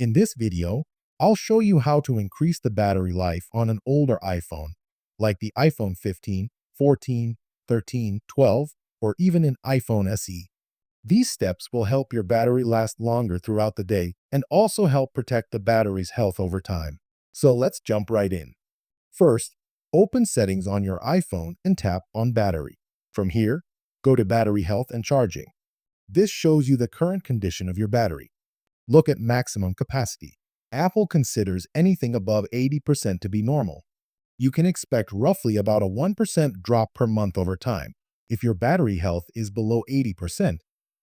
In this video, I'll show you how to increase the battery life on an older iPhone, like the iPhone 15, 14, 13, 12, or even an iPhone SE. These steps will help your battery last longer throughout the day and also help protect the battery's health over time. So let's jump right in. First, open Settings on your iPhone and tap on Battery. From here, go to Battery Health and Charging. This shows you the current condition of your battery. Look at maximum capacity. Apple considers anything above 80% to be normal. You can expect roughly about a 1% drop per month over time. If your battery health is below 80%,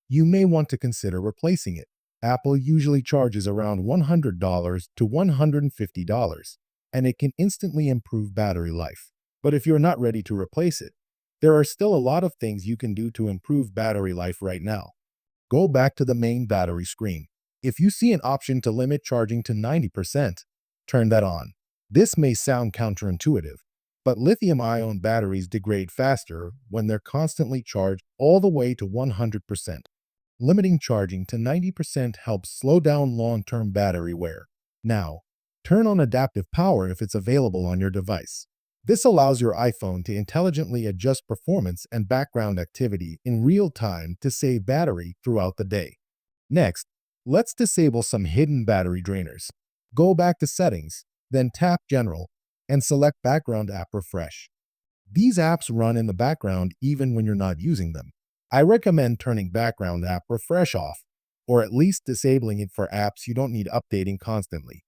you may want to consider replacing it. Apple usually charges around $100 to $150, and it can instantly improve battery life. But if you're not ready to replace it, there are still a lot of things you can do to improve battery life right now. Go back to the main battery screen. If you see an option to limit charging to 90%, turn that on. This may sound counterintuitive, but lithium-ion batteries degrade faster when they're constantly charged all the way to 100%. Limiting charging to 90% helps slow down long-term battery wear. Now, turn on adaptive power if it's available on your device. This allows your iPhone to intelligently adjust performance and background activity in real time to save battery throughout the day. Next, let's disable some hidden battery drainers. Go back to Settings, then tap General, and select Background App Refresh. These apps run in the background even when you're not using them. I recommend turning Background App Refresh off, or at least disabling it for apps you don't need updating constantly.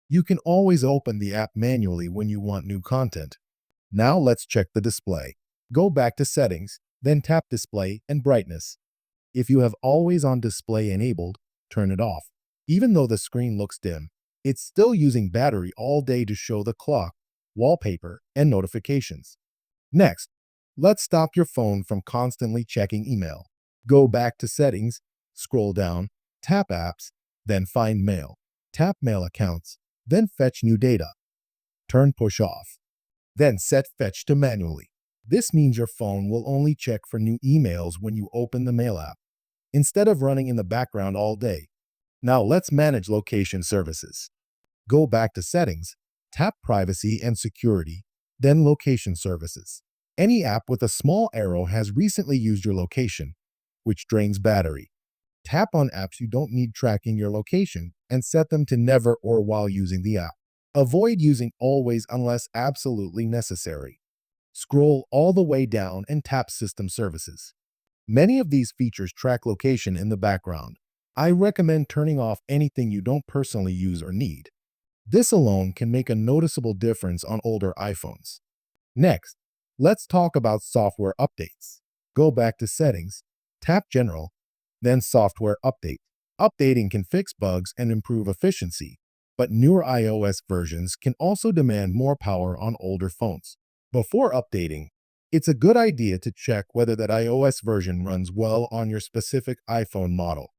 You can always open the app manually when you want new content. Now let's check the display. Go back to Settings, then tap Display and Brightness. If you have Always On Display enabled, turn it off. Even though the screen looks dim, it's still using battery all day to show the clock, wallpaper, and notifications. Next, let's stop your phone from constantly checking email. Go back to Settings, scroll down, tap Apps, then find Mail. Tap Mail Accounts, then Fetch New Data. Turn Push off. Then set Fetch to manually. This means your phone will only check for new emails when you open the Mail app, instead of running in the background all day. Now let's manage location services. Go back to Settings, tap Privacy and Security, then Location Services. Any app with a small arrow has recently used your location, which drains battery. Tap on apps you don't need tracking your location and set them to never or while using the app. Avoid using Always unless absolutely necessary. Scroll all the way down and tap System Services. Many of these features track location in the background. I recommend turning off anything you don't personally use or need. This alone can make a noticeable difference on older iPhones. Next, let's talk about software updates. Go back to Settings, tap General, then Software Update. Updating can fix bugs and improve efficiency, but newer iOS versions can also demand more power on older phones. Before updating, it's a good idea to check whether that iOS version runs well on your specific iPhone model.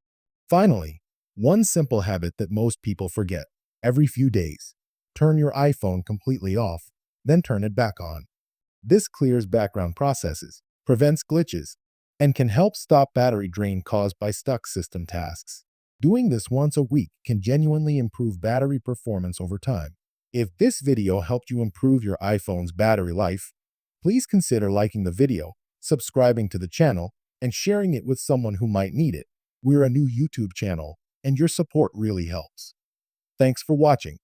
Finally, one simple habit that most people forget: every few days, turn your iPhone completely off, then turn it back on. This clears background processes, prevents glitches, and can help stop battery drain caused by stuck system tasks. Doing this once a week can genuinely improve battery performance over time. If this video helped you improve your iPhone's battery life, please consider liking the video, subscribing to the channel, and sharing it with someone who might need it. We're a new YouTube channel, and your support really helps. Thanks for watching.